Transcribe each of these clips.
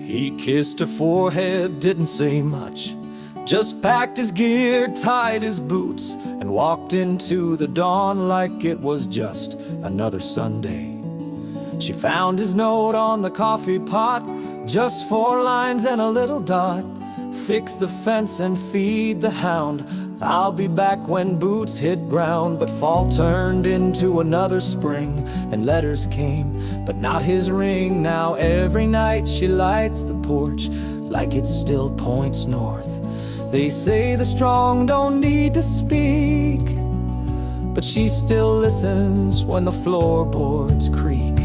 He kissed her forehead, didn't say much, just packed his gear, tied his boots, and walked into the dawn like it was just another Sunday. She found his note on the coffee pot, just 4 lines and a little dot. Fix the fence and feed the hound, I'll be back when boots hit ground. But fall turned into another spring, and letters came, but not his ring. Now every night she lights the porch like it still points north. They say the strong don't need to speak, but she still listens when the floorboards creak.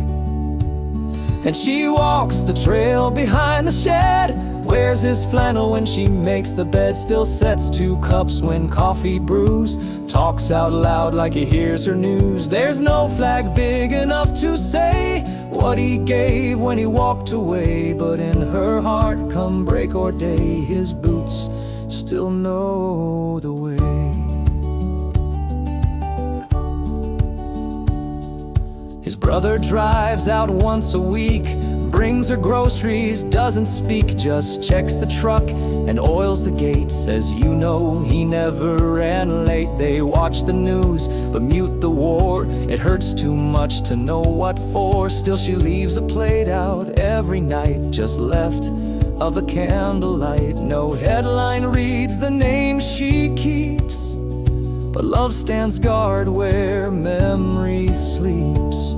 And she walks the trail behind the shed, wears his flannel when she makes the bed, still sets 2 cups when coffee brews, talks out loud like he hears her news. There's no flag big enough to say what he gave when he walked away, but in her heart, come break or day, his boots still know the way. His brother drives out once a week, brings her groceries, doesn't speak, just checks the truck and oils the gate. Says, you know, he never ran late. They watch the news, but mute the war. It hurts too much to know what for. Still she leaves a plate out every night, just left of the candlelight. No headline reads the name she keeps, but love stands guard where memory sleeps.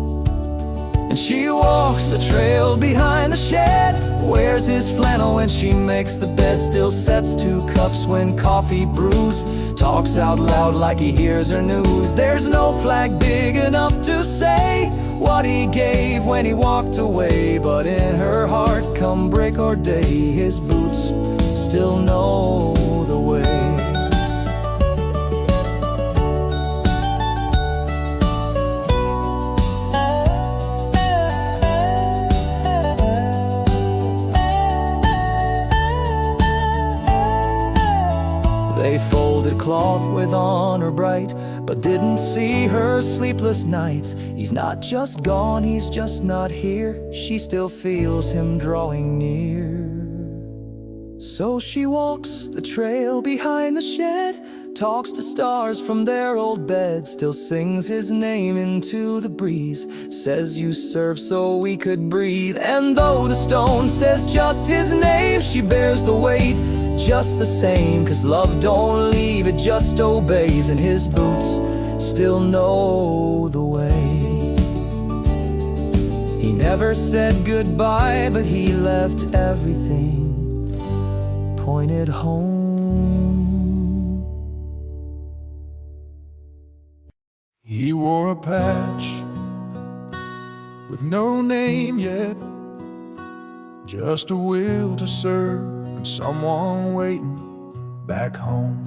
And she walks the trail behind the shed, wears his flannel when she makes the bed, still sets 2 cups when coffee brews, talks out loud like he hears her news. There's no flag big enough to say what he gave when he walked away, but in her heart, come break or day, his boots still know the way. They folded cloth with honor bright, but didn't see her sleepless nights. He's not just gone, he's just not here. She still feels him drawing near. So she walks the trail behind the shed, talks to stars from their old bed, still sings his name into the breeze, says you served so we could breathe. And though the stone says just his name, she bears the weight just the same, 'cause love don't leave, it just obeys, and his boots still know the way. He never said goodbye, but he left everything pointed home. He wore a patch with no name yet, just a will to serve and someone waiting back home.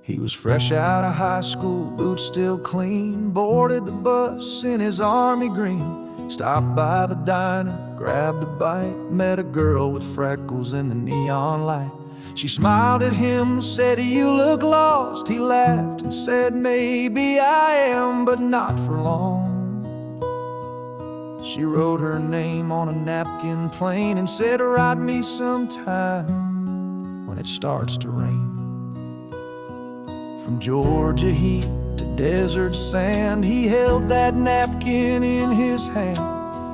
He was fresh out of high school, boots still clean, boarded the bus in his army green, stopped by the diner, grabbed a bite, met a girl with freckles in the neon light. She smiled at him, said, "You look lost." He laughed and said, "Maybe I am, but not for long." She wrote her name on a napkin plain and said, "Write me sometime when it starts to rain." From Georgia heat to desert sand, he held that napkin in his hand,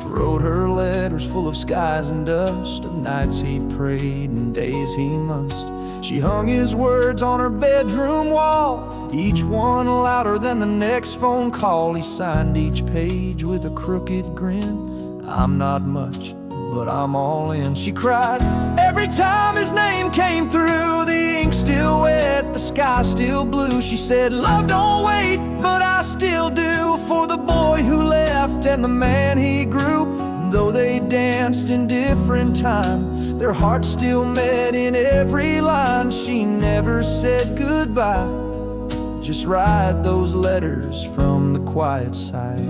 wrote her letters full of skies and dust, of nights he prayed and days he must. She hung his words on her bedroom wall, each one louder than the next phone call. He signed each page with a crooked grin, "I'm not much, but I'm all in." She cried every time his name came through, the ink still wet, the sky still blue. She said, "Love don't wait, but I still do, for the boy who left and the man he grew." And though they danced in different time, their hearts still met in every line. She never said goodbye, just write those letters from the quiet side.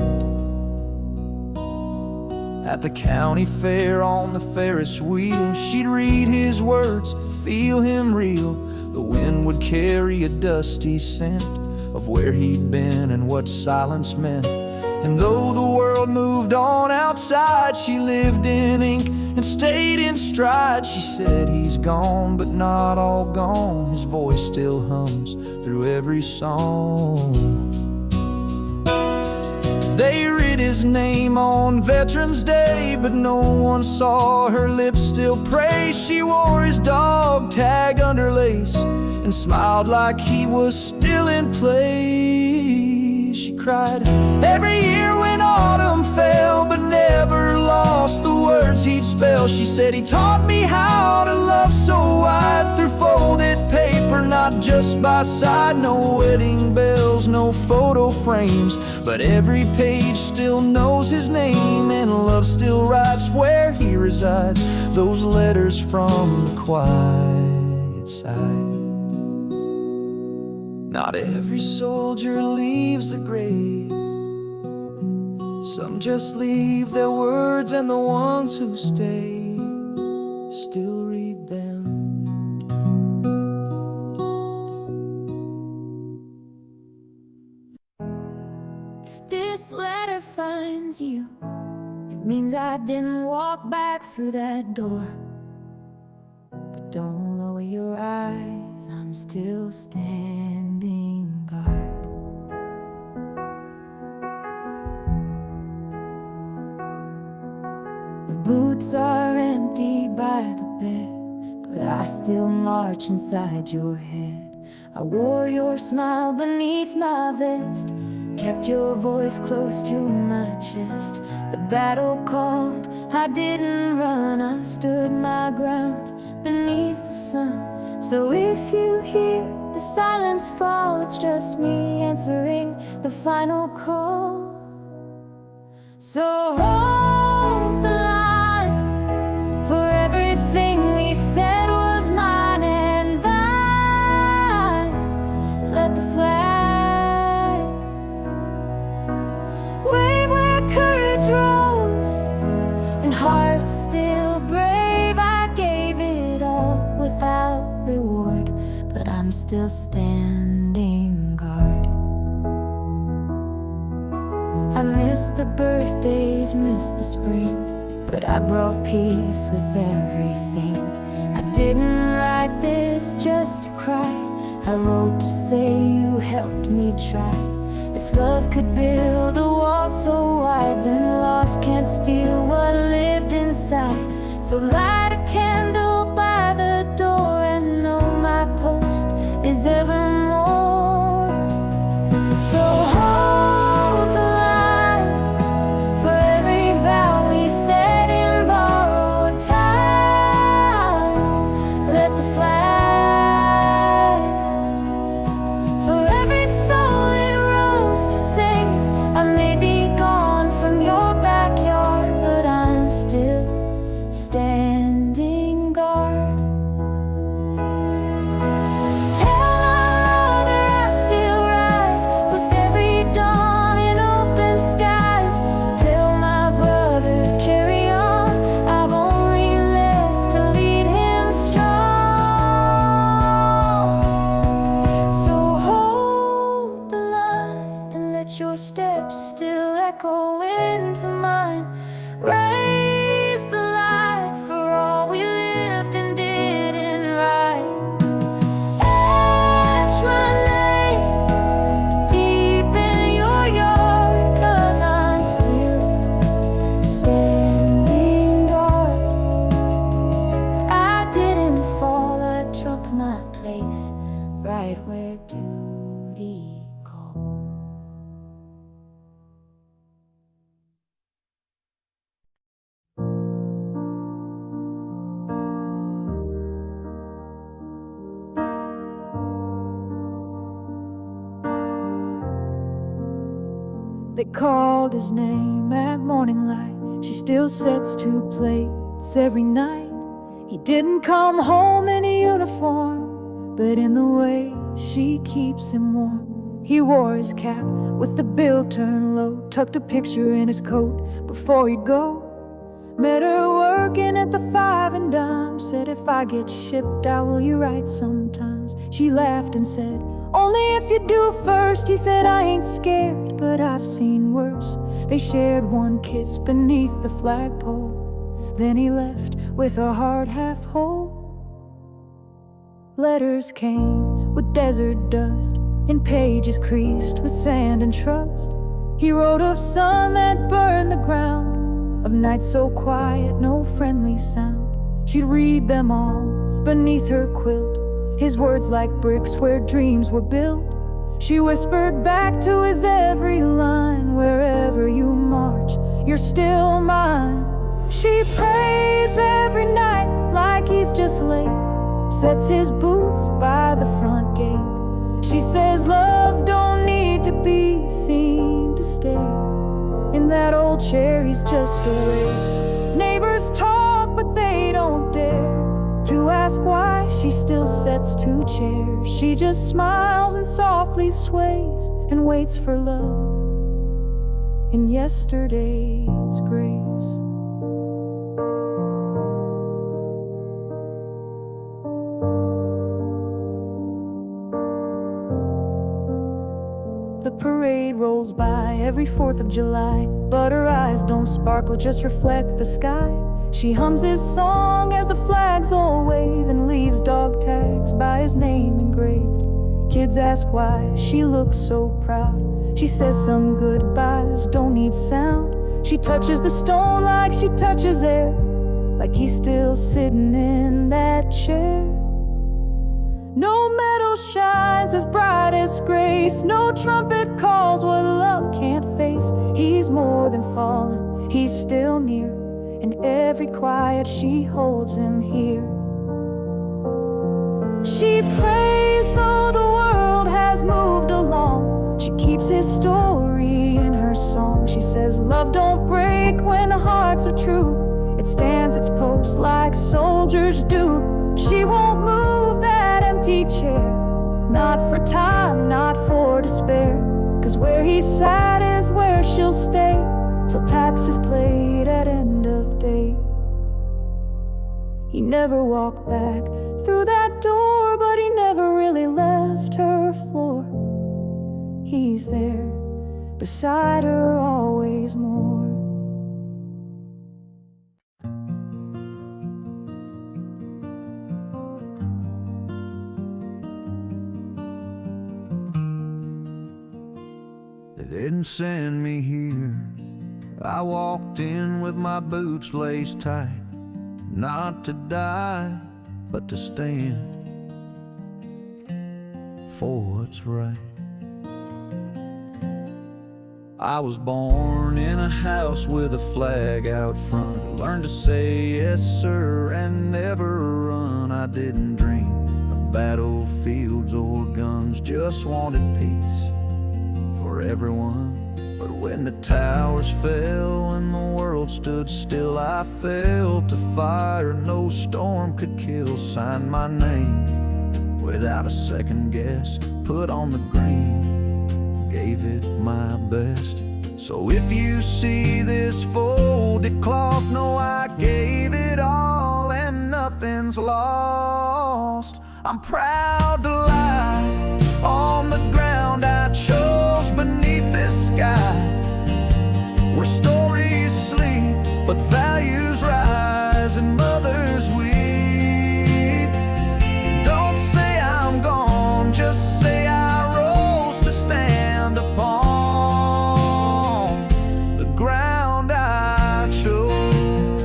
At the county fair on the Ferris wheel, she'd read his words, feel him reel. The wind would carry a dusty scent of where he'd been and what silence meant. And though the world world moved on outside. She lived in ink and stayed in stride. She said he's gone, but not all gone. His voice still hums through every song. They writ his name on Veterans Day, but no one saw her lips still pray. She wore his dog tag under lace and smiled like he was still in play. She cried every year when autumn fell, but never lost the words he'd spell. She said he taught me how to love so wide, through folded paper, not just by side. No wedding bells, no photo frames, but every page still knows his name, and love still writes where he resides. Those letters from the quiet side. Not every soldier leaves a grave. Some just leave their words, and the ones who stay still read them. If this letter finds you, it means I didn't walk back through that door. But don't lower your eyes, I'm still standing guard. The boots are empty by the bed, but I still march inside your head. I wore your smile beneath my vest, kept your voice close to my chest. The battle called, I didn't run, I stood my ground beneath the sun. So if you hear the silence fall, it's just me answering the final call. So hold the line, for everything we said was mine, and I let the flag wave where courage rose and hearts still brave. I gave it all without reward, but I'm still standing guard. I miss the birthdays, miss the spring, but I brought peace with everything. I didn't write this just to cry, I wrote to say you helped me try. If love could build a wall so wide, then loss can't steal what lived inside. So light a candle by the door and know my post is evermore. So hold the line, for every vow we said in borrowed time. Let the flag, for every soul it rose to save. I may be gone from your backyard, but I'm still standing guard. Tell my mother I still rise with every dawn in open skies. Tell my brother carry on, I've only left to lead him strong. So hold the line and let your steps still echo into mine. Raise the light for all we lived and didn't write. Etch my name deep in your yard, 'cause I'm still standing guard. I didn't fall, I took my place right where duty called. They called his name at morning light. She still sets 2 plates every night. He didn't come home in a uniform, but in the way she keeps him warm. He wore his cap with the bill turned low, tucked a picture in his coat before he'd go. Met her working at the Five and Dime, said if I get shipped out, will you write sometimes? She laughed and said, only if you do first. He said, I ain't scared, but I've seen worse. They shared one kiss beneath the flagpole. Then he left with a heart half whole. Letters came with desert dust, in pages creased with sand and trust. He wrote of sun that burned the ground, of nights so quiet, no friendly sound. She'd read them all beneath her quilt, his words like bricks where dreams were built. She whispered back to his every line, wherever you march, you're still mine. She prays every night like he's just late, sets his boots by the front gate. She says love don't need to be seen to stay. In that old chair he's just away. Neighbors talk but they don't dare to ask why she still sets two chairs. She just smiles and softly sways and waits for love in yesterday's grace. The parade rolls by every 4th of July, but her eyes don't sparkle, just reflect the sky. She hums his song as the flags all wave and leaves dog tags by his name engraved. Kids ask why she looks so proud. She says some goodbyes don't need sound. She touches the stone like she touches air, like he's still sitting in that chair. No medal shines as bright as grace, no trumpet calls what love can't face. He's more than fallen, he's still near, in every quiet she holds him here. She prays though the world has moved along, she keeps his story in her song. She says love don't break when the hearts are true, it stands its post like soldiers do. She won't move that empty chair, not for time, not for despair, 'cause where he sat is where she'll stay, till taxes played at end of day. He never walked back through that door, but he never really left her floor. He's there, beside her always more. They didn't send me here. I walked in with my boots laced tight, not to die, but to stand for what's right. I was born in a house with a flag out front, learned to say yes sir and never run. I didn't dream of battlefields or guns, just wanted peace for everyone. But when the towers fell and the world stood still, I felt a fire no storm could kill. Signed my name without a second guess, put on the green, gave it my best. So if you see this folded cloth, know I gave it all and nothing's lost. I'm proud to lie on the ground I chose beneath this sky, where stories sleep but values rise and mothers weep. Don't say I'm gone, just say I rose to stand upon the ground I chose.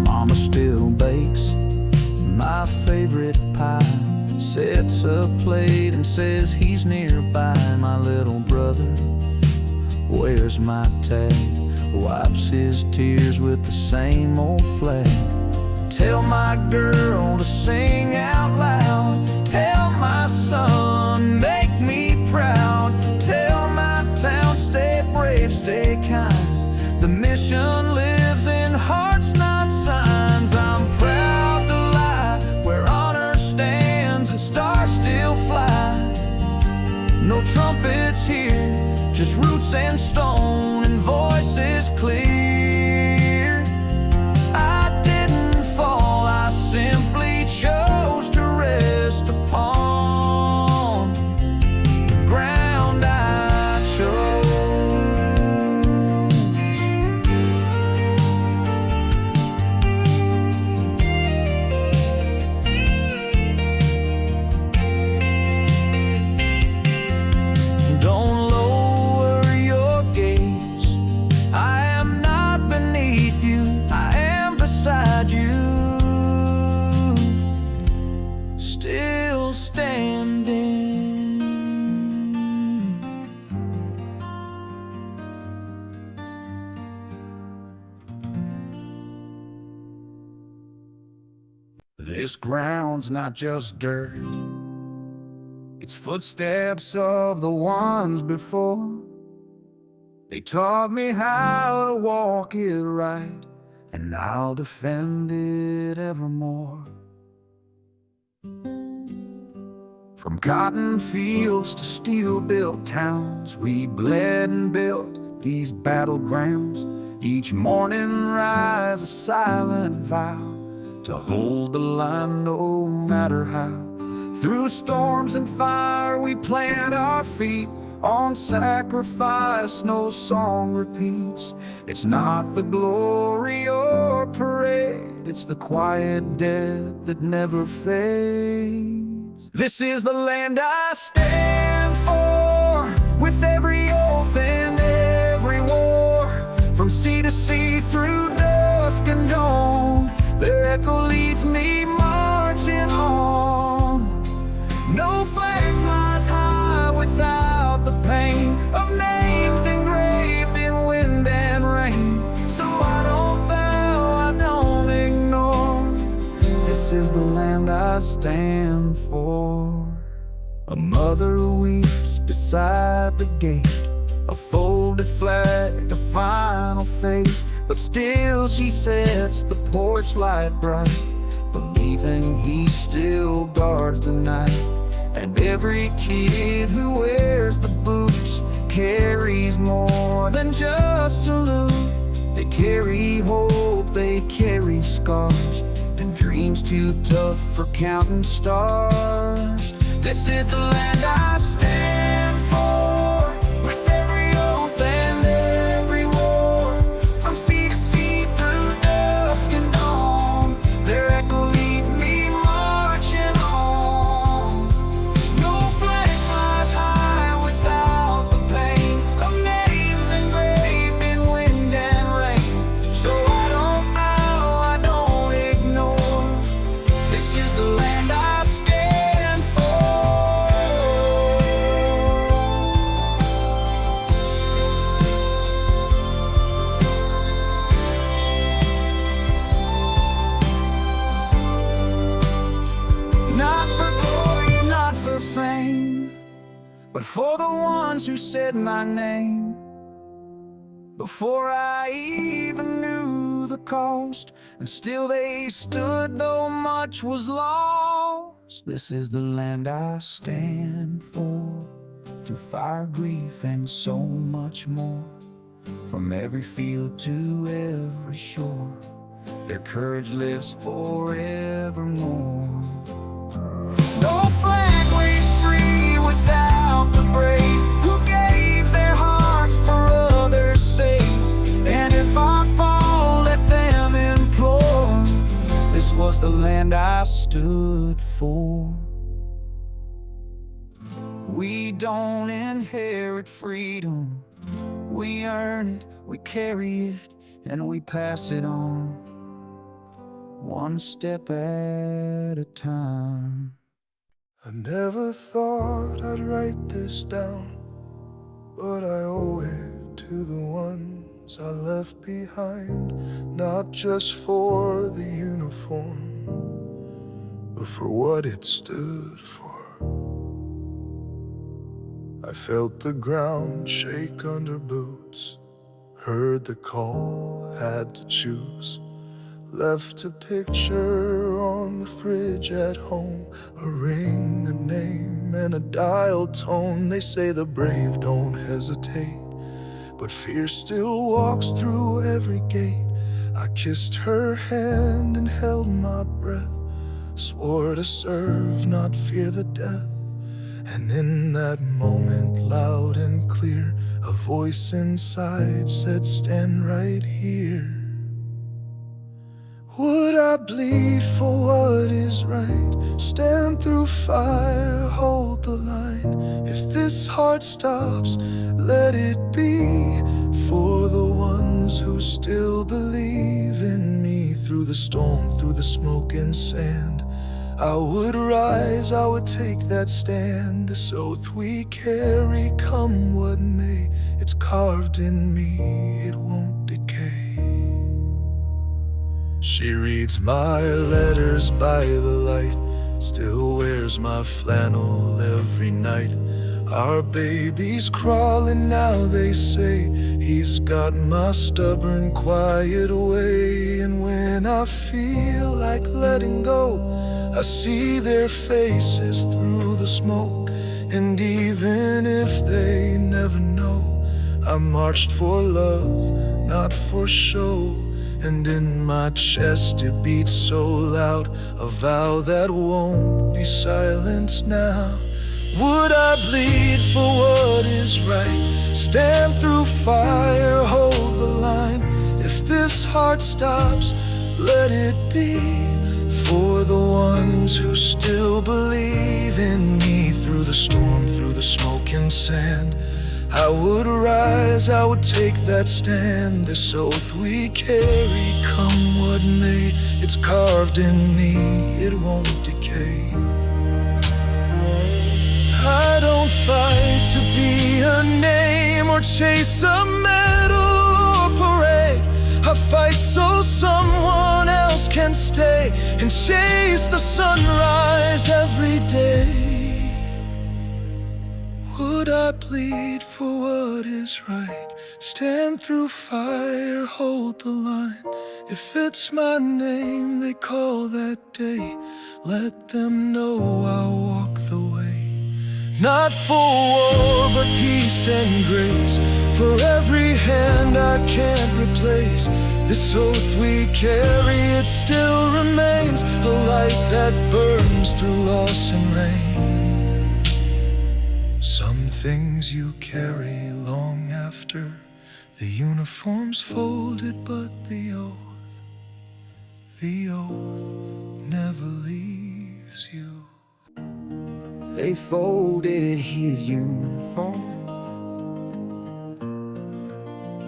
Mama still bakes my favorite pie, sets a plate and says he's nearby. My little brother wears my tag, wipes his tears with the same old flag. Tell my girl to sing out loud, tell my son make me proud, tell my town stay brave, stay kind. The mission lives in hearts, not signs. I'm proud to lie where honor stands and stars still fly. No trumpets here, just roots and stone and voices clear. I didn't fall, I simply chose to rest upon This ground's not just dirt, it's footsteps of the ones before. They taught me how to walk it right, and I'll defend it evermore. From cotton fields to steel-built towns, we bled and built these battlegrounds. Each morning rise a silent vow to hold the line no matter how. Through storms and fire we plant our feet. On sacrifice no song repeats. It's not the glory or parade, it's the quiet death that never fades. This is the land I stand for, with every oath and every war. From sea to sea, through dusk and dawn, their echo leads me marching on. No flag flies high without the pain of names engraved in wind and rain. So I don't bow, I don't ignore. This is the land I stand for. A mother weeps beside the gate, a folded flag, a final fate. But still she sets the porch light bright, believing he still guards the night. And every kid who wears the boots carries more than just salute. They carry hope, they carry scars, and dreams too tough for counting stars. This is the land I stand for, with every oath and every war. From sea to sea, through dusk and dawn, their echo leads me marching on. No flag flies high without the pain of names engraved in wind and rain. So I don't bow, I don't ignore. This is the land I stand for. Not for glory, not for fame, but for the ones who said my name before I even knew the cost, and still they stood though much was lost. This is the land I stand for, through fire, grief, and so much more. From every field to every shore, their courage lives forevermore. No flag waves free without the brave who gave their hearts for others' sake. And if I fall, let them implore. This was the land I stood for. We don't inherit freedom, we earn it, we carry it, and we pass it on, one step at a time. I never thought I'd write this down, but I owe it to the ones I left behind. Not just for the uniform, but for what it stood for. I felt the ground shake under boots, heard the call, had to choose. Left a picture on the fridge at home, a ring, a name, and a dial tone. They say the brave don't hesitate, but fear still walks through every gate. I kissed her hand and held my breath, swore to serve, not fear the death. And in that moment, loud and clear, a voice inside said, stand right here. Would I bleed for what is right? Stand through fire, hold the line. If this heart stops, let it be for the ones who still believe in me. Through the storm, through the smoke and sand, I would rise, I would take that stand. This oath we carry, come what may, it's carved in me, it won't decay. She reads my letters by the light, still wears my flannel every night. Our baby's crawling now, they say. He's got my stubborn, quiet way. And when I feel like letting go, I see their faces through the smoke. And even if they never know, I marched for love, not for show. And in my chest it beats so loud, a vow that won't be silenced now. Would I bleed for what is right, stand through fire, hold the line? If this heart stops, let it be for the ones who still believe in me. Through the storm, through the smoke and sand, I would rise, I would take that stand. This oath we carry, come what may, it's carved in me, it won't decay. I don't fight to be a name or chase a medal or parade. I fight so someone else can stay and chase the sunrise every day. Would I bleed for what is right, stand through fire, hold the line? If it's my name they call that day, let them know I'll walk the way. Not for war, but peace and grace, for every hand I can't replace. This oath we carry, it still remains, a light that burns through loss and rain. Some things you carry long after the uniform's folded, but the oath never leaves you. They folded his uniform,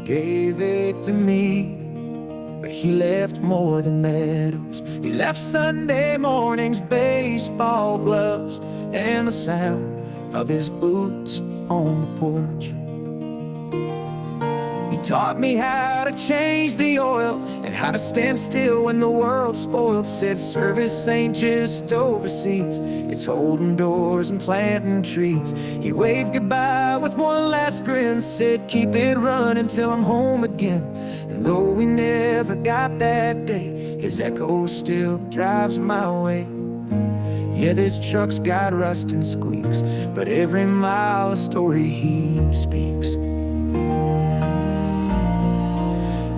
gave it to me, but he left more than medals. He left Sunday mornings, baseball gloves, and the sound of his boots on the porch. He taught me how to change the oil and how to stand still when the world's spoiled. Said service ain't just overseas, it's holding doors and planting trees. He waved goodbye with one last grin, said keep it running till I'm home again. And though we never got that day, his echo still drives my way. Yeah, this truck's got rust and squeaks, but every mile a story he speaks.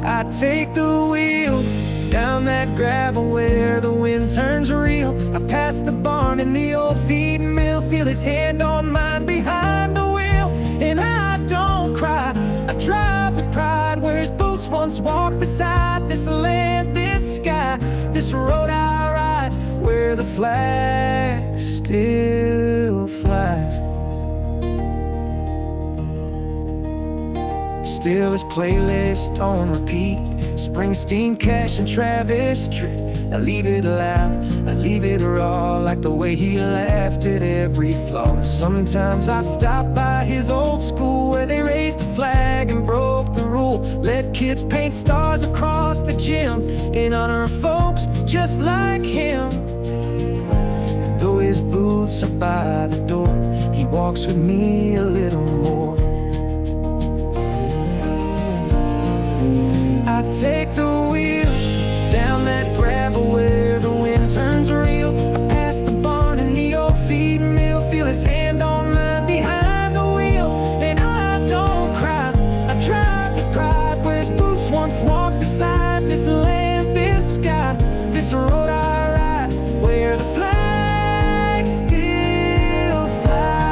I take the wheel down that gravel where the wind turns real. I pass the barn and the old feeding mill, feel his hand on mine behind the wheel. And I don't cry, I drive with pride, where his boots once walked beside. This land, this sky, this road I ride, where the flag still flies. Still his playlist on repeat, Springsteen, Cash, and Travis Tritt. I leave it loud, I leave it raw, like the way he laughed at every flaw. Sometimes I stop by his old school where they raised a flag and broke the rule. Let kids paint stars across the gym in honor of folks just like him. And though his boots are by the door, he walks with me a little more. I take the wheel down that gravel where the wind turns real. I pass the barn and the old feeding mill, feel his hand on mine behind the wheel. And I don't cry, I drive with pride, where his boots once walked beside. This land, this sky, this road I ride, where the flag still flies.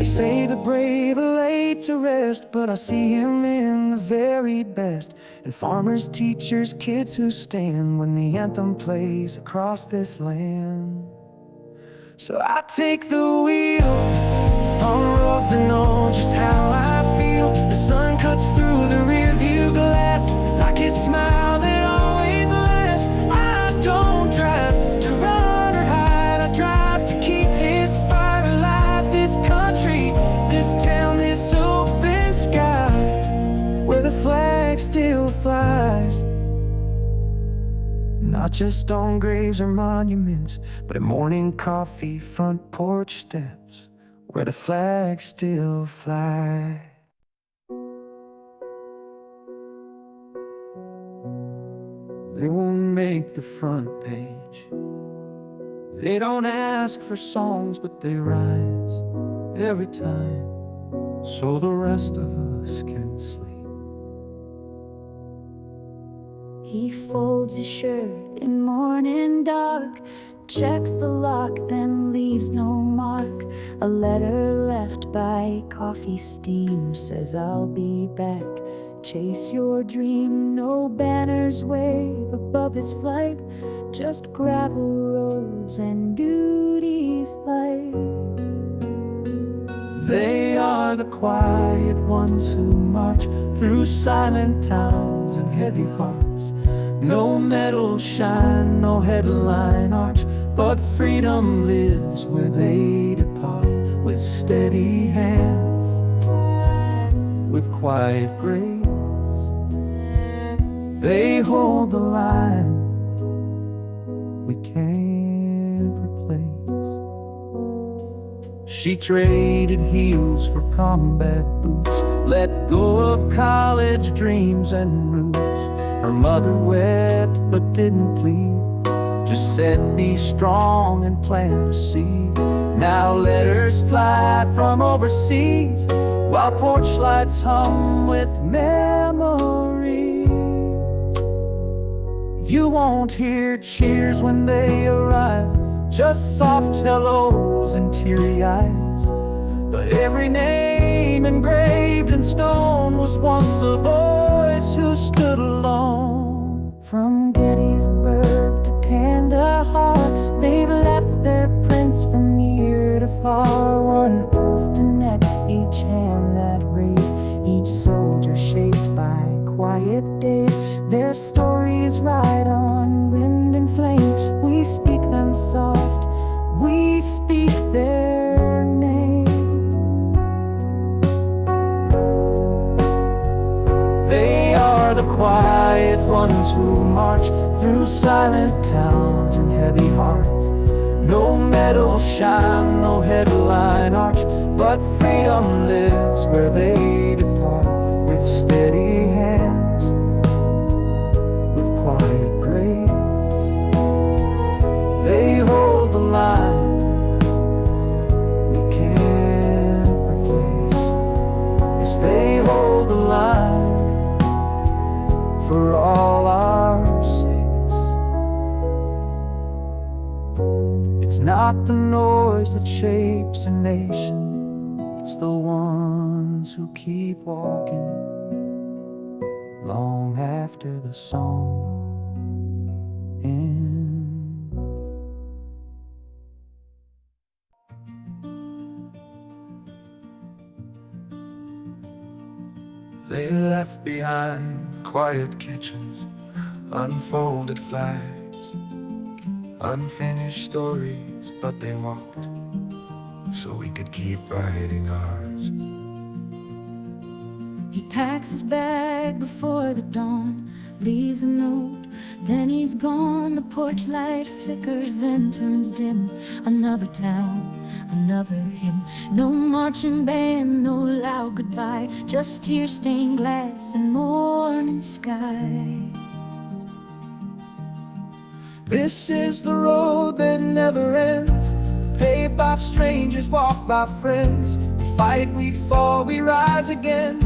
Say the brave are laid to rest, but I see him in the very best. And farmers, teachers, kids who stand when the anthem plays across this land. So I take the wheel on roads that know just how I feel. The sun cuts through the rear view glass like his smile that always lasts. not just on graves or monuments, but at morning coffee, front porch steps, where the flags still fly. They won't make the front page. They don't ask for songs, but they rise every time, so the rest of us can sleep. He folds his shirt in morning dark, checks the lock, then leaves no mark. A letter left by coffee steam says, I'll be back. Chase your dream, no banners wave above his flight, just gravel roads and duties light. They are the quiet ones who march through silent towns and heavy hearts. No medal shine, no headline arch, but freedom lives where they depart, with steady hands, with quiet grace. They hold the line we can't replace. She traded heels for combat boots, let go of college dreams and roots. Her mother wept but didn't plead, just said be strong and plant a seed. Now letters fly from overseas, while porch lights hum with memories. You won't hear cheers when they arrive, just soft hellos and teary eyes. But every name engraved in stone was once a voice who stood alone. From Gettysburg to Kandahar, they've left their prints from near to far. One oath to next, each hand that raised, each soldier shaped by quiet days. Their stories ride on wind and flame. We speak them soft, we speak their name. They are the quiet ones who march through silent towns and heavy hearts. No medal shine, no headline arch, but freedom lives where they depart, with steady hands, with quiet grace. They hold the line we can't replace. Yes, they hold the line for all our sakes. It's not the noise that shapes a nation, it's the ones who keep walking long after the song ends. They left behind quiet kitchens, unfolded flags, unfinished stories, but they walked so we could keep writing ours. He packs his bag before the dawn, leaves a note, then he's gone. The porch light flickers, then turns dim. Another town, another hymn. No marching band, no loud goodbye, just tear-stained glass and morning sky. This is the road that never ends, paved by strangers, walked by friends. We fight, we fall, we rise again.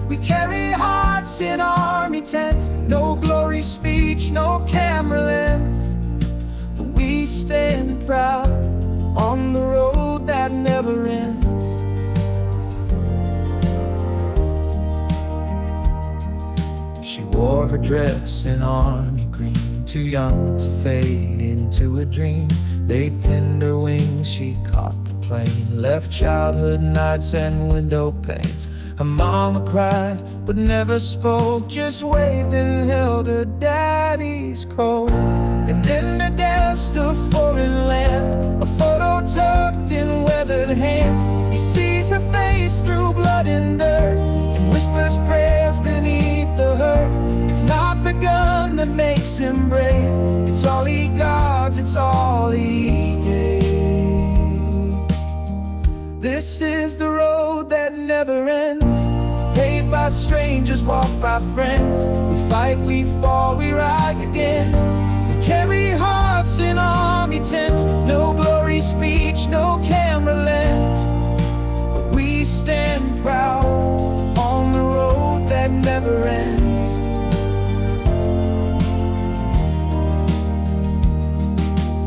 We carry hearts in army tents, no glory speech, no camera lens, but we stand proud on the road that never ends. She wore her dress in army green, too young to fade into a dream. They pinned her wings, she caught the plane, left childhood nights and window panes. Her mama cried, but never spoke, just waved and held her daddy's coat. And then the dust of foreign land, a photo tucked in weathered hands. He sees her face through blood and dirt, and whispers prayers beneath the hurt. It's not the gun that makes him brave, it's It's all he got, it's all he gave. This is the road that never ends, paved by strangers, walked by friends. We fight, we fall, we rise again. We carry hearts in army tents, no glory speech, no camera lens, but we stand proud on the road that never ends.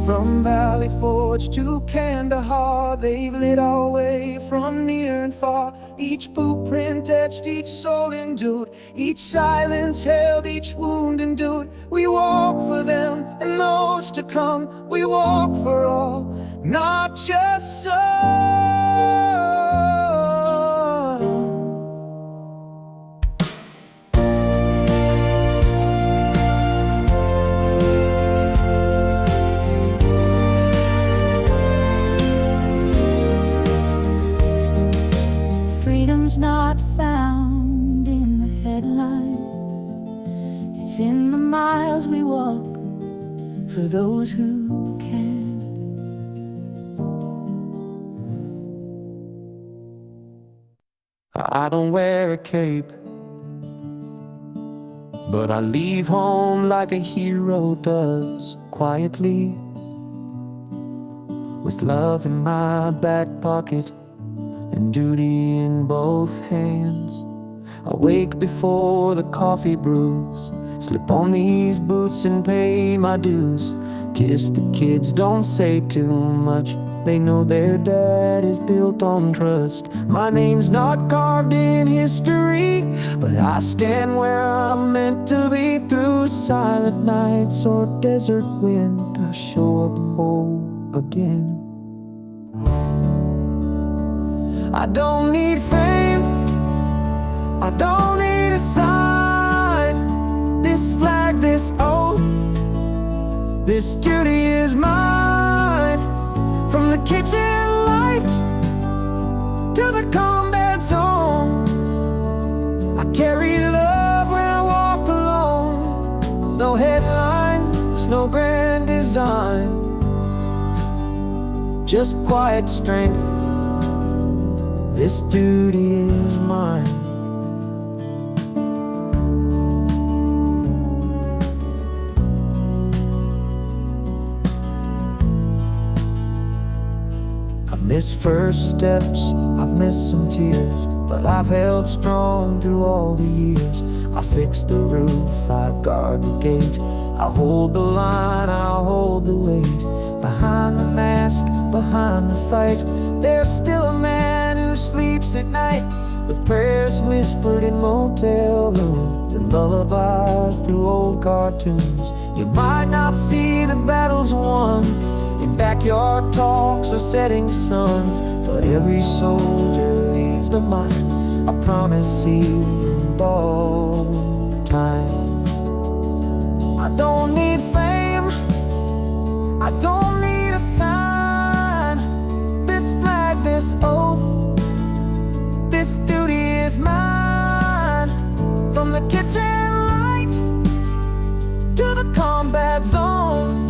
From Valley Forge to Kandahar, they've lit our way from near and far. Each boot print etched, each soul endured, each silence held, each wound endured. We walk for them and those to come. We walk for all, not just some. Not found in the headline, it's in the miles we walk for those who can. I don't wear a cape, but I leave home like a hero does, quietly, with love in my back pocket and duty in both hands. I wake before the coffee brews, slip on these boots and pay my dues. Kiss the kids, don't say too much, they know their dad is built on trust. My name's not carved in history, but I stand where I'm meant to be. Through silent nights or desert wind, I show up whole again. I don't need fame, I don't need a sign. This flag, this oath, this duty is mine. From the kitchen light to the combat zone, I carry love when I walk alone. No headlines, no grand design, just quiet strength. This duty is mine. I've missed first steps, I've missed some tears, but I've held strong through all the years. I fix the roof, I guard the gate, I hold the line, I hold the weight. Behind the mask, behind the fight, there's still a man who sleeps at night, with prayers whispered in motel rooms and lullabies through old cartoons. You might not see the battles won in backyard talks or setting suns, but every soldier leaves the mine, I promise you, all time. I don't need fame, I don't need a sign. This flag, this oath, this duty is mine. From the kitchen light to the combat zone,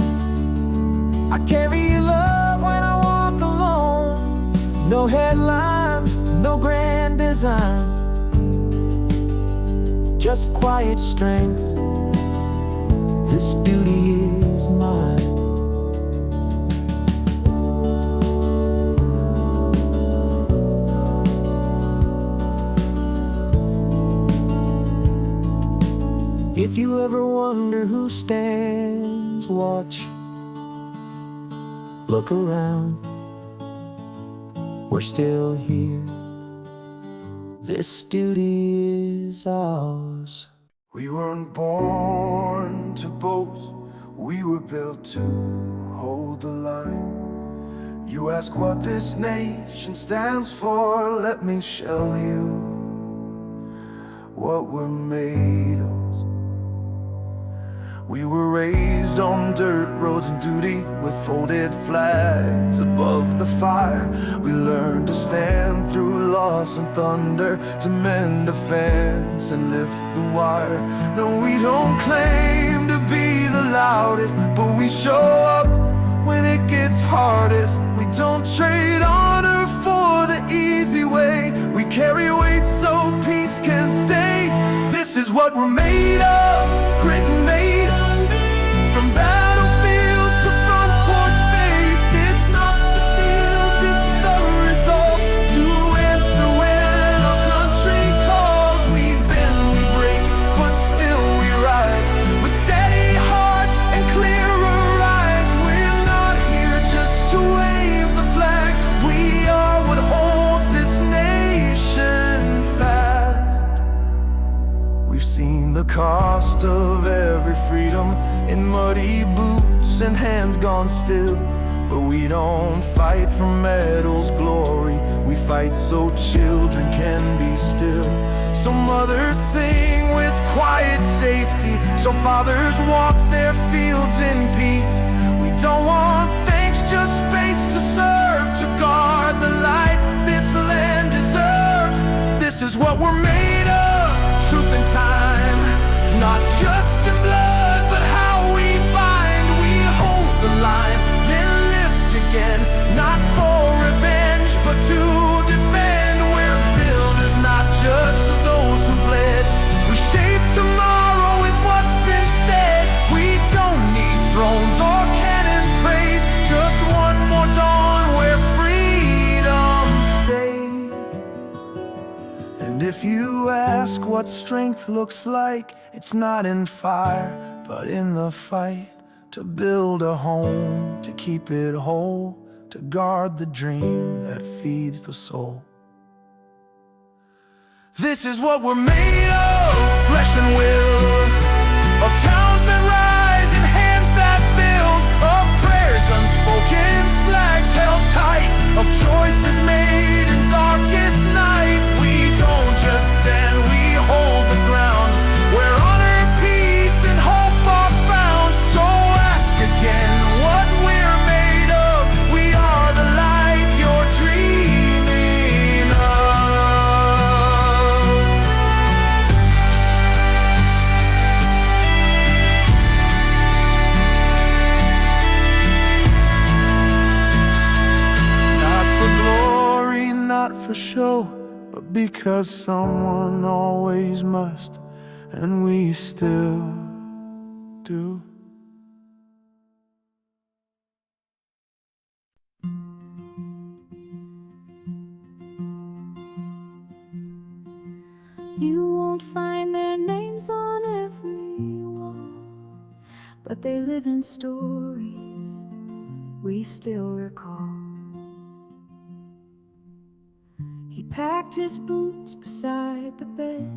I carry love when I walk alone. No headlines, no grand design, just quiet strength. This duty is mine. If you ever wonder who stands watch, look around, we're still here. This duty is ours. We weren't born to boast, we were built to hold the line. You ask what this nation stands for, let me show you what we're made of. We were raised on dirt roads and duty, with folded flags above the fire. We learned to stand through loss and thunder, to mend a fence and lift the wire. No, we don't claim to be the loudest, but we show up when it gets hardest. We don't trade honor for the easy way. We carry weight so peace can stay. This is what we're made of, grit and made. From battlefields to front porch faith. It's not the feels, it's the resolve to answer when our country calls. We bend, we break, but still we rise. With steady hearts and clearer eyes. We're not here just to wave the flag. We are what holds this nation fast. We've seen the cost of every freedom in muddy boots and hands gone still. But we don't fight for medals, glory. We fight so children can be still. So mothers sing with quiet safety. So fathers walk their fields in peace. We don't want thanks, just space to serve. To guard the light this land deserves. This is what we're made of, truth and time. Not just in blood, but how we bind. We hold the line, then lift again. Not for revenge, but to defend. We're builders, not just those who bled. We shape tomorrow with what's been said. We don't need thrones or cannon praise. Just one more dawn where freedom stays. And if you ask what strength looks like, it's not in fire, but in the fight. To build a home, to keep it whole, to guard the dream that feeds the soul. This is what we're made of, flesh and will. Of towns that rise and hands that build. Of prayers unspoken, flags held tight. Of choices made in darkest night. We don't just stand, we hold the ground. Where honor, peace, and hope are found. So ask again what we're made of. We are the light you're dreaming of. Not for glory, not for show, but because someone always must. And we still do. You won't find their names on every wall, but they live in stories we still recall. He packed his boots beside the bed,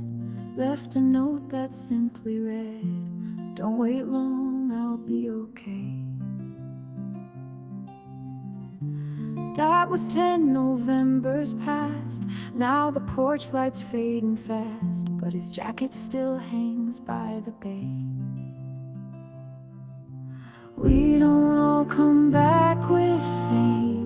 left a note that simply read, "Don't wait long, I'll be okay." That was 10 Novembers past. Now the porch light's fading fast, but his jacket still hangs by the bay. We don't all come back with fame.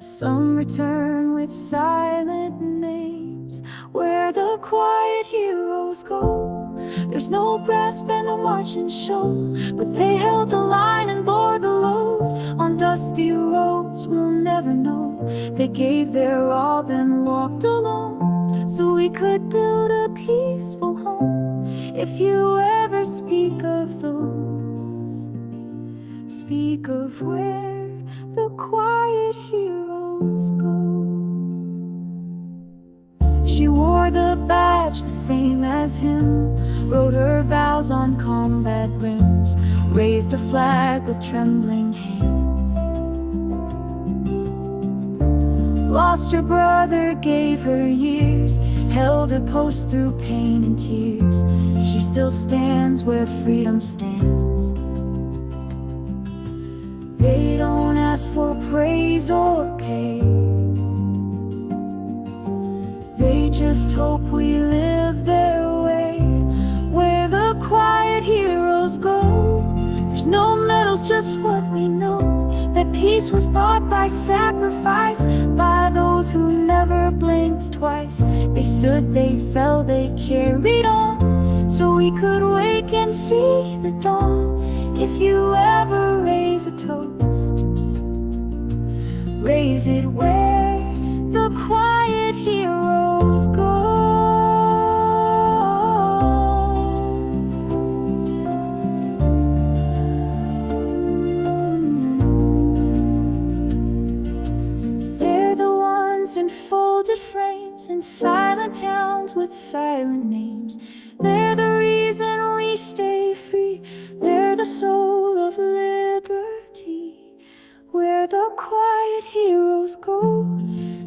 Some return with silent names. Where the quiet heroes go, there's no brass band, no marching show, but they held the line and bore the load. On dusty roads we'll never know, they gave their all then walked alone, so we could build a peaceful home. If you ever speak of those, speak of where the quiet heroes go. She wore the badge the same as him, wrote her vows on combat rims, raised a flag with trembling hands. Lost her brother, gave her years, held her post through pain and tears. She still stands where freedom stands. They don't ask for praise or pay, they just hope we live their way. Where the quiet heroes go, there's no medals, just what we know, that peace was bought by sacrifice, by those who never blinked twice. They stood, they fell, they carried on, so we could wake and see the dawn. If you ever raise a toast, raise it where the quiet heroes go. They're the ones in folded frames, in silent towns with silent names. They're the reason we stay free. They're the soul of liberty. Where the quiet heroes go,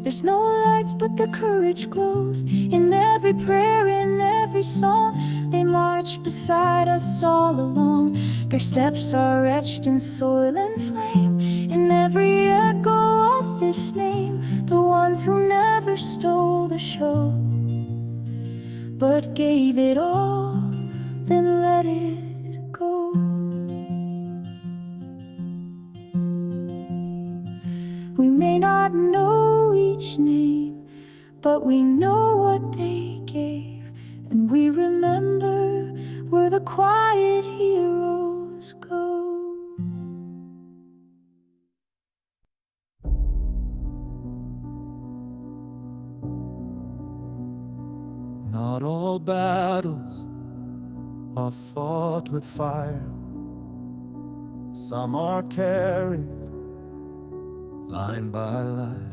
there's no lights but their courage glows. In every prayer, in every song, they march beside us all along. Their steps are etched in soil and flame, in every echo of this name. The ones who never stole the show, but gave it all, then let it go. We may not know each name, but we know what they gave, and we remember where the quiet heroes go. Not all battles are fought with fire. Some are carried line by line.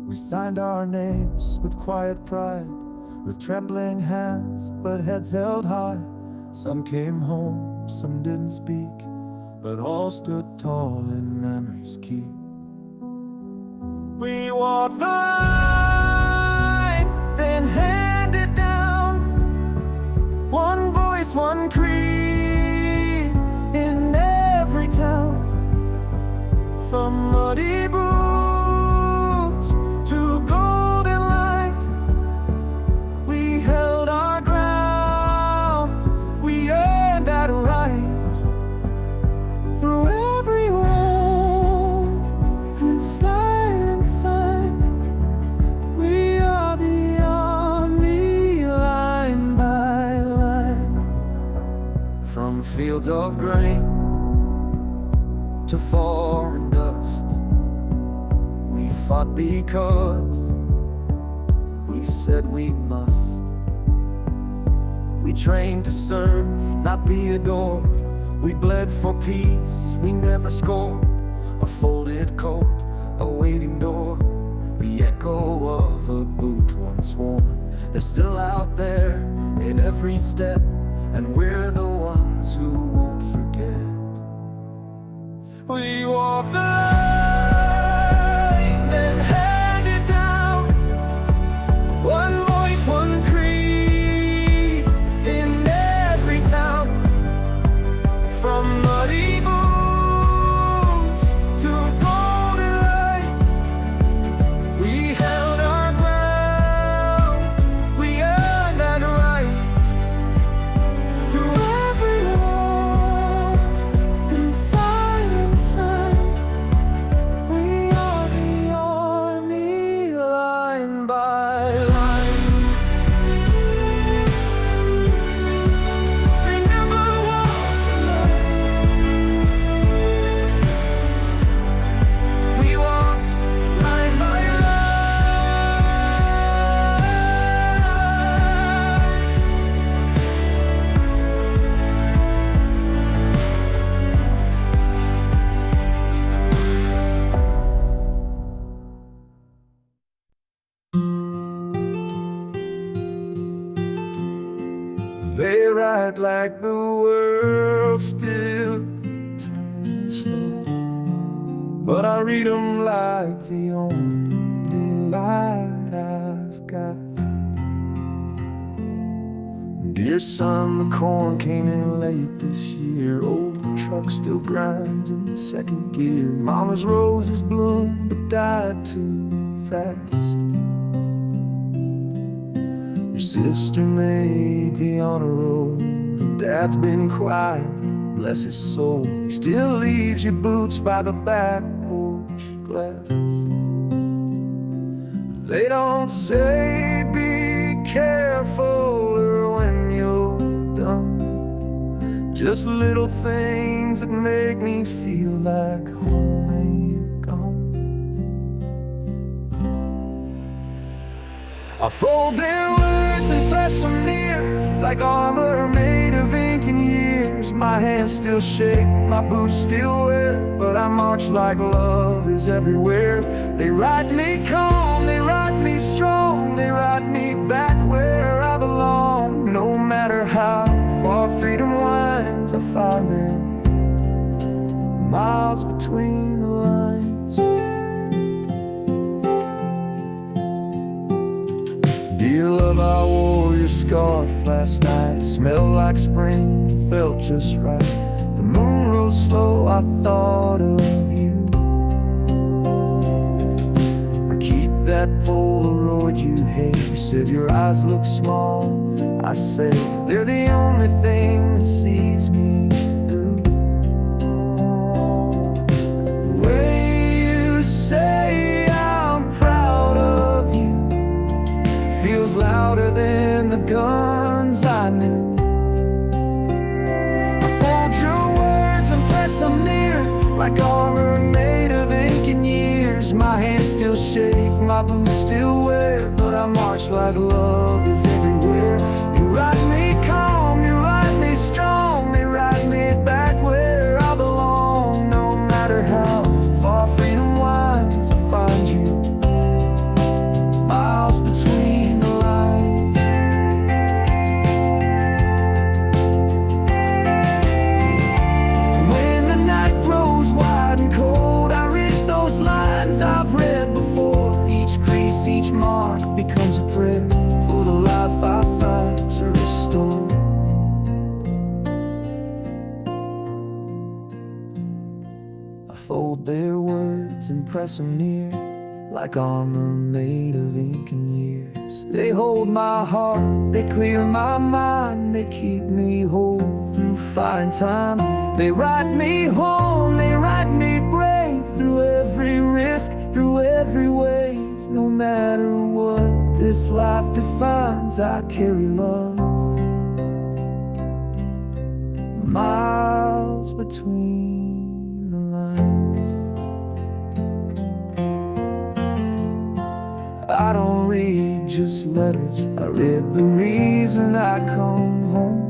We signed our names with quiet pride, with trembling hands but heads held high. Some came home, some didn't speak, but all stood tall in memory's keep. We walked the line, then handed down, one voice, one creed, in every town. From muddy boots to golden light, we held our ground, we earned that right. Through every wall and silent sign, we are the army, line by line. From fields of grain to foreign dust, we fought because we said we must. We trained to serve, not be adored. We bled for peace, we never scored. A folded coat, a waiting door, the echo of a boot once worn. They're still out there in every step, and we're the ones who won't forget. We walk the line, then hand it down, one voice, one creed, in every town. From muddy boots to golden light, we held our ground, we earned that right. Through every wall and silent sign, we are the army, line by line. We never walked alone, we walked line by They ride like the world still turning slow, but I read them like the only light I've got. Dear son, the corn came in late this year. Old truck still grinds in second gear. Mama's roses bloomed but died too fast. Your sister made the honor roll. Dad's been quiet, bless his soul. He still leaves your boots by the back porch glass. They don't say be careful or when Just little things that make me feel like home ain't gone. I fold their words and press them near, like armor made of ink and years. My hands still shake, my boots still wear, but I march like love is everywhere. They ride me calm, they ride me strong, they ride me back where I belong. No matter how far freedom winds, I find them miles between the lines. Dear love, I wore your scarf last night. It smelled like spring, it felt just right. The moon rose slow, I thought of you. I keep that Polaroid you hate. You said your eyes look small. I said they're the only thing that sees me through. The way you say I'm proud of you feels louder than the guns I knew. I fold your words and press them near, like armor made of ink and years. My hands still shake, my boots still wear, but I march like love is everywhere. You ride me calm, you ride me strong, they ride me back where I belong. No matter how far freedom winds, I find you miles between the lines. When the night grows wide and cold, I read those lines I've read before. Each crease, each mark becomes a prayer for the life I fight to restore. I fold their words and press them near, like armor made of ink and years. They hold my heart, they clear my mind, they keep me whole through fire and time. They ride me home, they ride me brave, through every risk, through every wave. No matter what this life defines, I carry love miles between the lines. I don't read just letters, I read the reason I come home.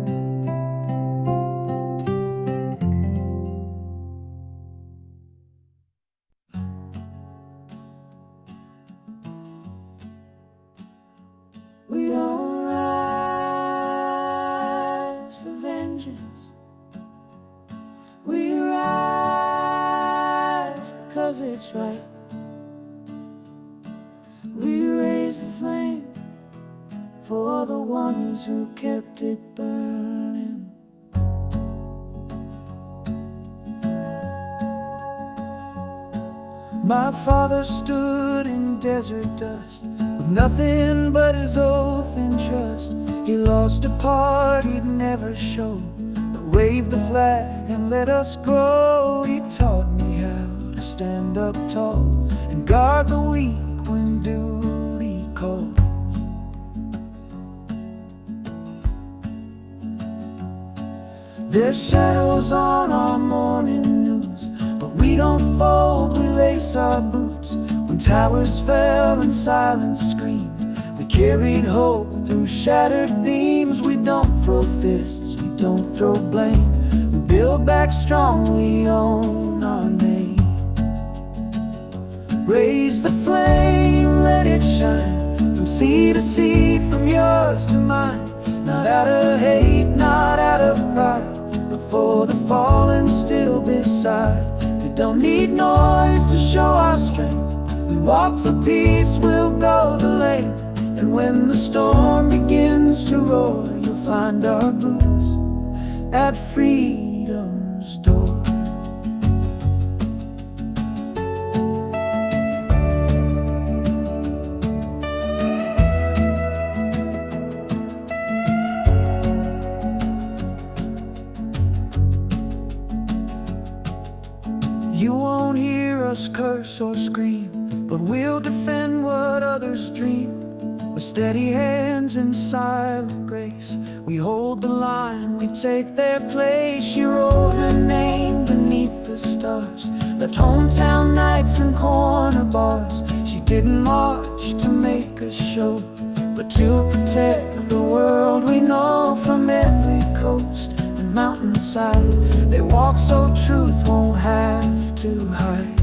We don't rise for vengeance. We rise because it's right. We raise the flame for the ones who kept it burning. My father stood in desert dust with nothing but his oath and trust. He lost a part he'd never show, but waved the flag and let us grow. He taught me how to stand up tall and guard the weak when duty called. There's shadows on our morning news, but we don't fold, we lace our boots. When towers fell and silence screamed, we carried hope through shattered beams. We don't throw fists, we don't throw blame, we build back strong, we own our name. Raise the flame, let it shine, from sea to sea, from yours to mine. Not out of hate, not out of pride, but for the fallen still beside. We don't need noise to show our strength, we walk for peace, we'll go the length. And when the storm begins to roar, you'll find our boots at freedom's door. You won't hear us curse or scream, but we'll defend what others dream. We're steady hands in silent grace. We hold the line, we take their place. She wrote her name beneath the stars, left hometown nights and corner bars. She didn't march to make a show, but to protect the world we know. From every coast and mountainside, they walk so truth won't have to hide.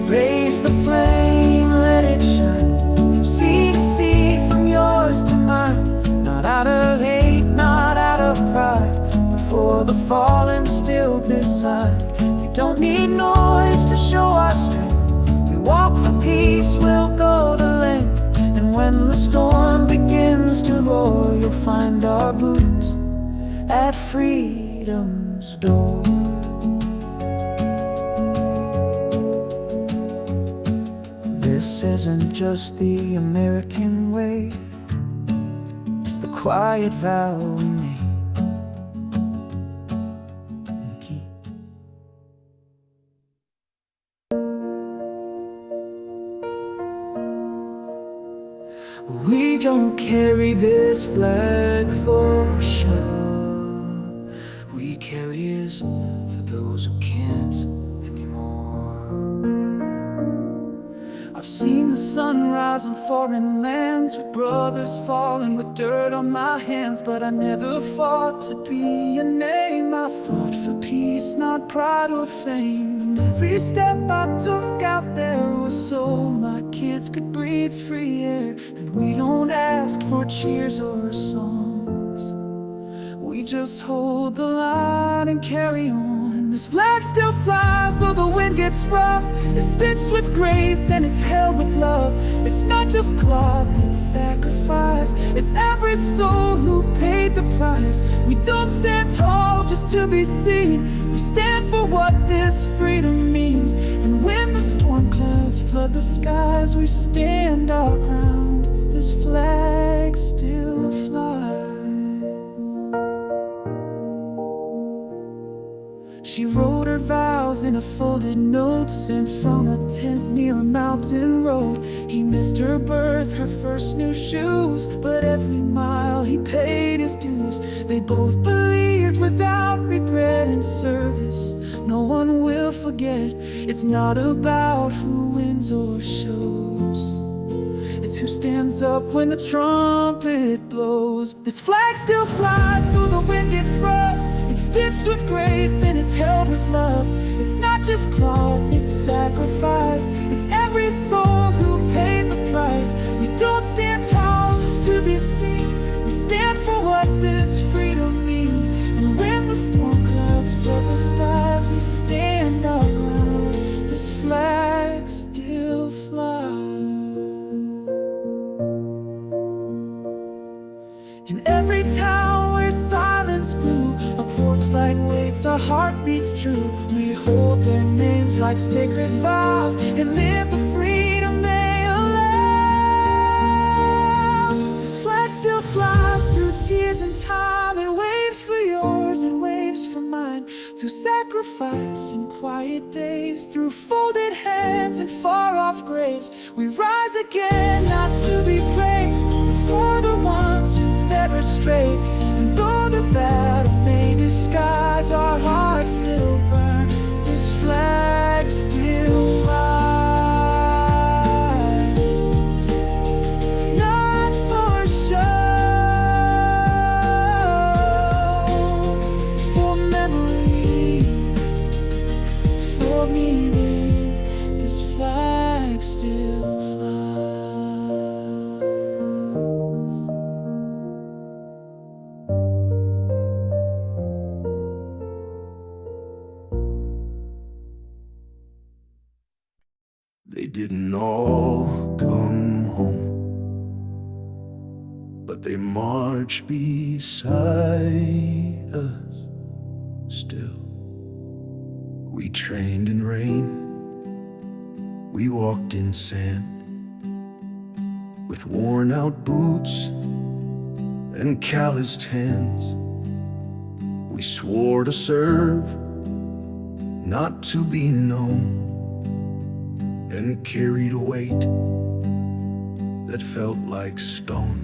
Raise the flame, let it shine, from sea to sea, from yours to mine. Not out of hate, not out of pride, but for the fallen still beside. We don't need noise to show our strength. We walk for peace, we'll go the length. And when the storm begins to roar, you'll find our boots at freedom's door. This isn't just the American way, it's the quiet vow we made and keep. We don't carry this flag for show. We carry it for those who can't anymore. I've seen the sun rise on foreign lands, with brothers falling with dirt on my hands. But I never fought to be a name. I fought for peace, not pride or fame. And every step I took out there was so my kids could breathe free air. And we don't ask for cheers or songs, we just hold the line and carry on. This flag still flies though the wind gets rough. It's stitched with grace and it's held with love. It's not just cloth, it's sacrifice. It's every soul who paid the price. We don't stand tall just to be seen. We stand for what this freedom means. And when the storm clouds flood the skies, we stand our ground. This flag still flies. She wrote her vows in a folded note, sent from a tent near a mountain road. He missed her birth, her first new shoes, but every mile he paid his dues. They both believed without regret in service no one will forget. It's not about who wins or shows, it's who stands up when the trumpet blows. This flag still flies though the wind gets rough. It's stitched with grace and it's held with love. It's not just cloth, it's sacrifice. It's every soul who paid the price. We don't stand tall just to be seen. We stand for what this freedom means. And when the storm clouds flood the skies, we stand our ground. This flag still flies. In every town where silence grew, a porch light waits, our heartbeats true. We hold their names like sacred vows and live the freedom they allow. This flag still flies through tears and time. It waves for yours and waves for mine. Through sacrifice and quiet days, through folded hands and far-off graves, we rise again, not to be praised, but for the ones who never strayed. And though the battle may disguise, our hearts still burn. This flag still flies, not for show, for memory, for meaning. This flag still flies. They didn't all come home, but they marched beside us still. We trained in rain, we walked in sand, with worn out boots and calloused hands. We swore to serve, not to be known, and carried a weight that felt like stone.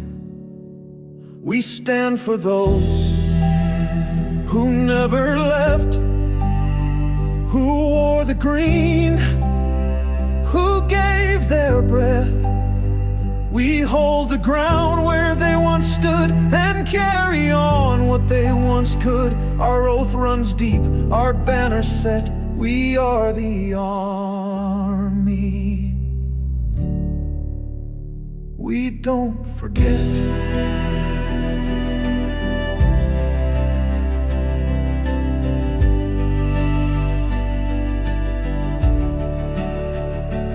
We stand for those who never left, who wore the green, who gave their breath. We hold the ground where they once stood and carry on what they once could. Our oath runs deep, our banner set. We are the army. We don't forget.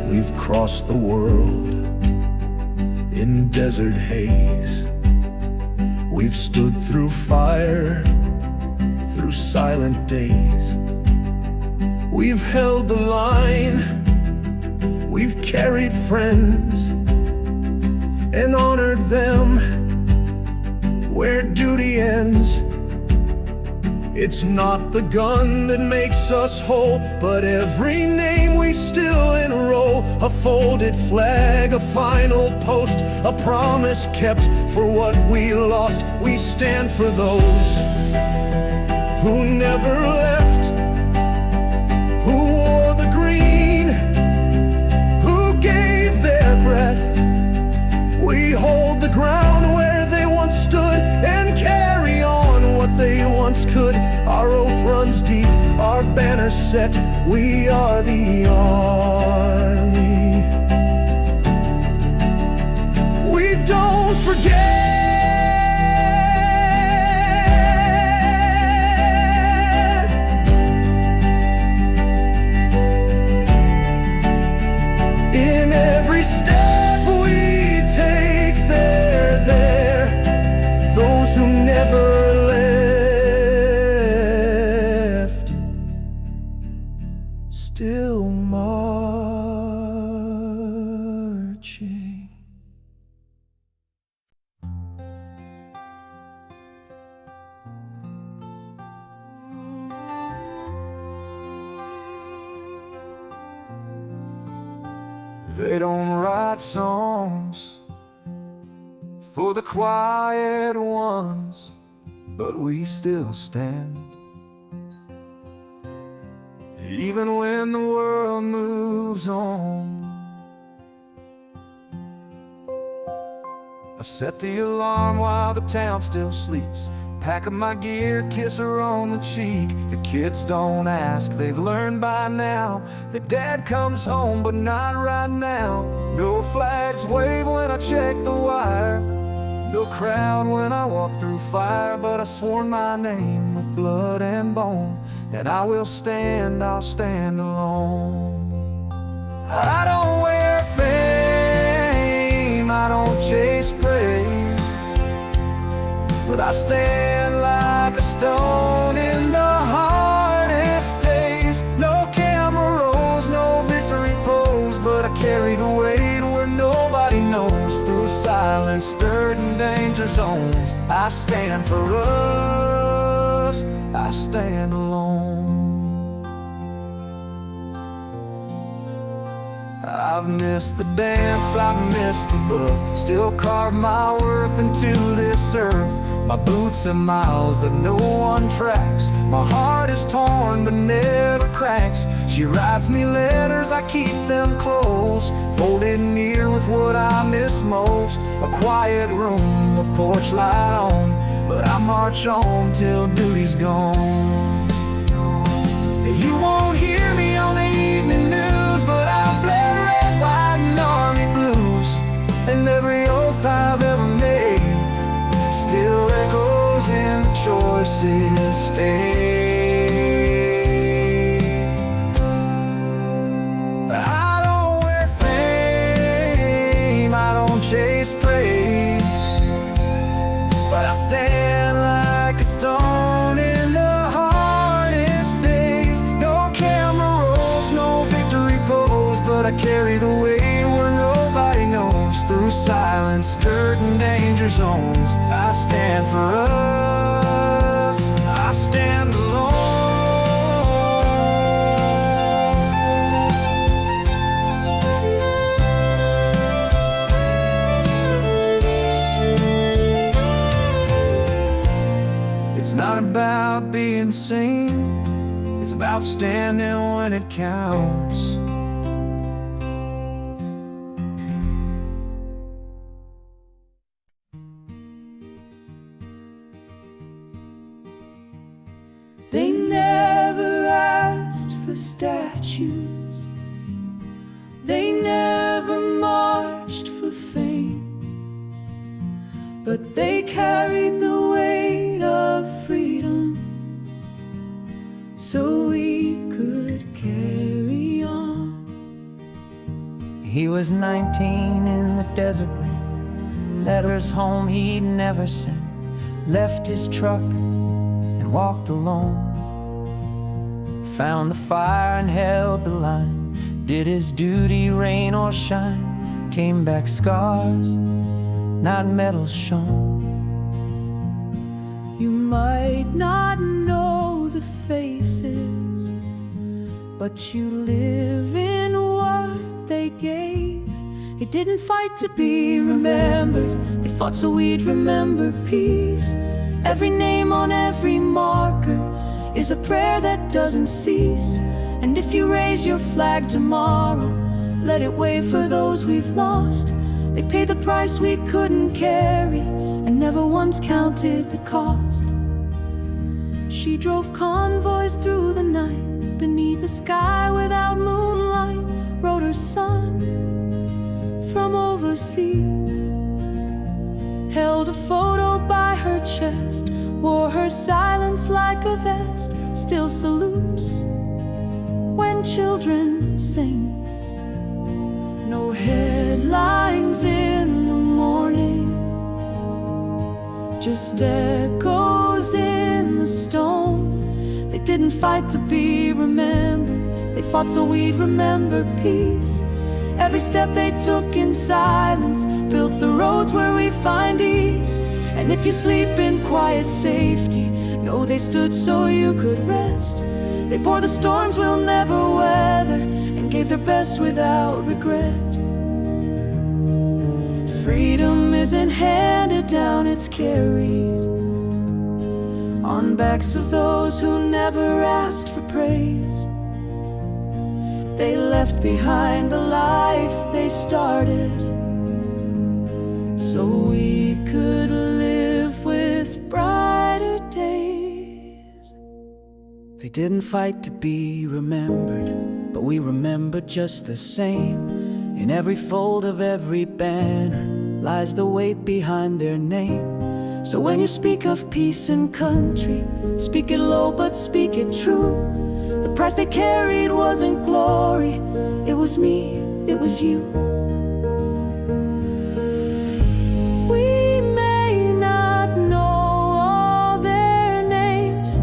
We've crossed the world in desert haze. We've stood through fire, through silent days. We've held the line, we've carried friends and honored them where duty ends. It's not the gun that makes us whole, but every name we still enroll. A folded flag, a final post, a promise kept for what we lost. We stand for those who never left, who wore the green, who gave their breath. We hold the ground where they once stood and carry on what they once could. Our oath runs deep, our banner set. We are the army. We don't forget. In every step we take, they're there. Those who never left, still marching. They don't write songs for the quiet ones, but we still stand. Even when the world moves on, I set the alarm while the town still sleeps. Pack up my gear, kiss her on the cheek. The kids don't ask, they've learned by now that dad comes home, but not right now. No flags wave when I check the wire, no crowd when I walk through fire. But I sworn my name with blood and bone, and I will stand, I'll stand alone. I don't wear fame, I don't chase praise, but I stand like a stone in the hardest days. No camera rolls, no victory pose, but I carry the weight where nobody knows. Through silence, dirt and danger zones, I stand for us, I stand alone. I've missed the dance, I've missed the bluff, still carve my worth into this earth. My boots have miles that no one tracks. My heart is torn but never cracks. She writes me letters, I keep them close, folded near with what I miss most. A quiet room, a porch light on, but I march on till duty's gone. You won't hear me on the evening news, but I've bled red, white and army blues. And every oath I've ever made still echoes in the choices stayed. I don't wear fame, I don't chase praise, but I stand like a stone in the hardest days. No camera rolls, no victory pose, but I carry the weight where nobody knows. Through silence, dirt and danger zones, I stand for us, I stand alone. insane. It's about standing when it counts. They never asked for statues. They never marched for fame, but they carried the weight of freedom so we could carry on. He was 19 in the desert wind, letters home he'd never sent, left his truck and walked alone, found the fire and held the line, did his duty rain or shine, came back scars, not medals shown. You might not know the faces, but you live in what they gave. They didn't fight to be remembered, they fought so we'd remember peace. Every name on every marker is a prayer that doesn't cease. And if you raise your flag tomorrow, let it wave for those we've lost. They paid the price we couldn't carry and never once counted the cost. She drove convoys through the night, beneath the sky without moonlight, wrote her son from overseas, held a photo by her chest, wore her silence like a vest, still salutes when children sing. No headlines in the morning, just echoes in the stone. They didn't fight to be remembered, they fought so we'd remember peace. Every step they took in silence built the roads where we find ease. And if you sleep in quiet safety, know they stood so you could rest. They bore the storms we'll never weather and gave their best without regret. Freedom isn't handed down, it's carried on backs of those who never asked for praise. They left behind the life they started so we could live with brighter days. They didn't fight to be remembered, but we remember just the same. In every fold of every banner lies the weight behind their name. So when you speak of peace and country, speak it low but speak it true. The price they carried wasn't glory, it was me, it was you. We may not know all their names,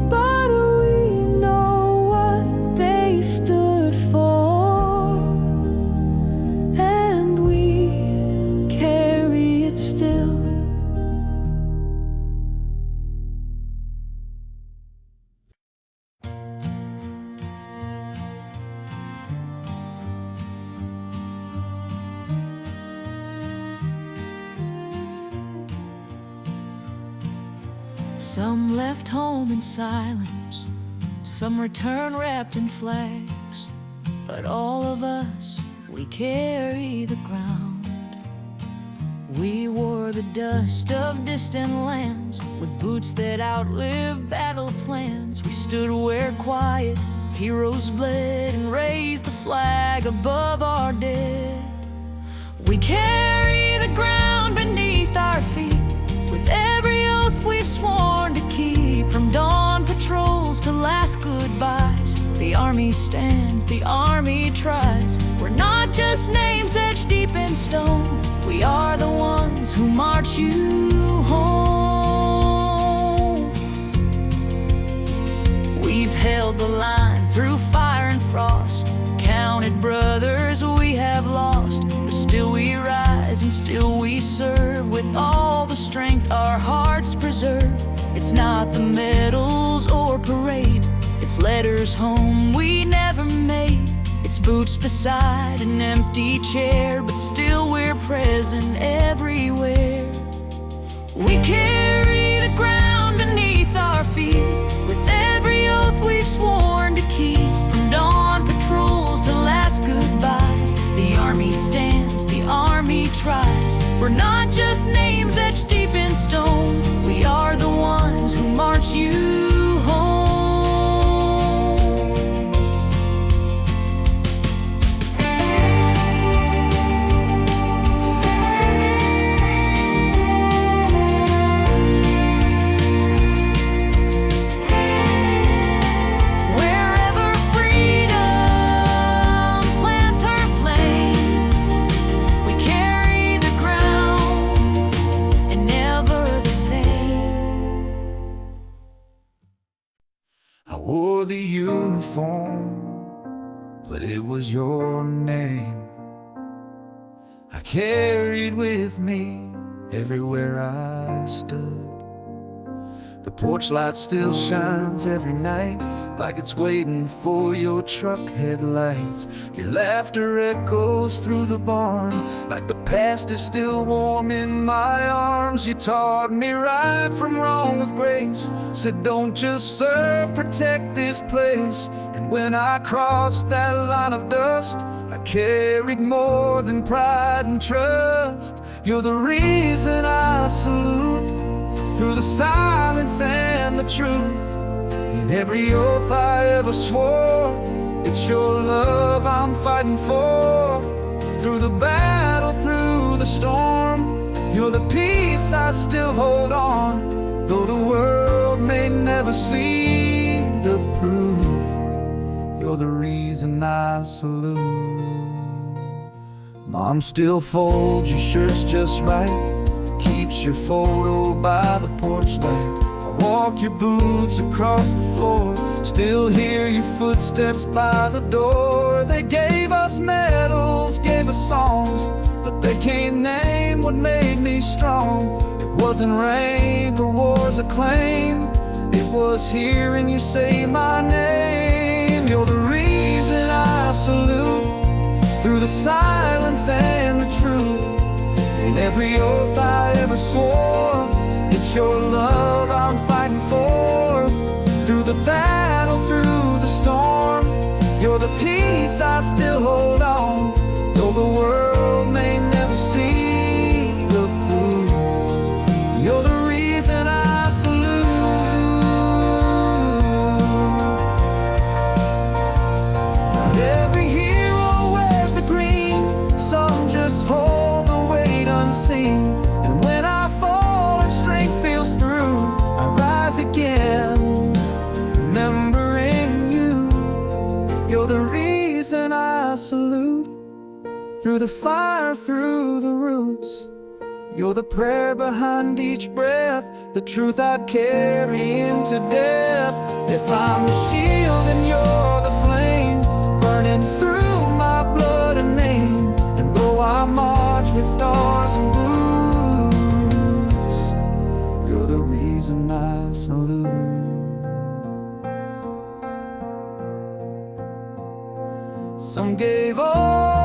but we know what they stood for, and we carry it still. Some left home in silence, some return wrapped in flags, but all of us, we carry the ground. We wore the dust of distant lands with boots that outlived battle plans. We stood where quiet heroes bled and raised the flag above our dead. We carry the ground beneath our feet with every oath we've sworn to keep. From dawn patrols to last goodbyes, the army stands, the army tries. We're not just names etched deep in stone, we are the ones who march you home. We've held the line through fire and frost, counted brothers we have lost, but still we rise and still we serve with all the strength our hearts preserve. It's not the medals or parade, it's letters home we never made. It's boots beside an empty chair, but still we're present everywhere. We carry the ground beneath our feet with army tries. We're not just names etched deep in stone. We are the ones who march you home. I wore the uniform, but it was your name I carried with me everywhere I stood. The porch light still shines every night, like it's waiting for your truck headlights. Your laughter echoes through the barn, like the past is still warm in my arms. You taught me right from wrong with grace, said don't just serve, protect this place. And when I crossed that line of dust, I carried more than pride and trust. You're the reason I salute, through the silence and the truth. In every oath I ever swore, it's your love I'm fighting for. Through the battle, through the storm, you're the peace I still hold on. Though the world may never see the proof, you're the reason I salute. Mom still folds your shirts just right, keeps your photo by the porch light. I walk your boots across the floor, still hear your footsteps by the door. They gave us medals, gave us songs, but they can't name what made me strong. It wasn't rank or war's acclaim, it was hearing you say my name. You're the reason I salute, through the silence and the truth. In every oath I ever swore, it's your love I'm fighting for. Through the battle, through the storm, you're the peace I still hold on. Though the world may never see the proof, you're the reason I salute. Not every hero wears the green, some just hold the weight unseen. And when I fall and strength feels through, I rise again, remembering you. You're the reason I salute, through the fire, through the roots. You're the prayer behind each breath, the truth I'd carry into death. If I'm the shield and you're the flame, burning through my blood and name. And though I march with stars and boots, you're the reason I salute. Some gave all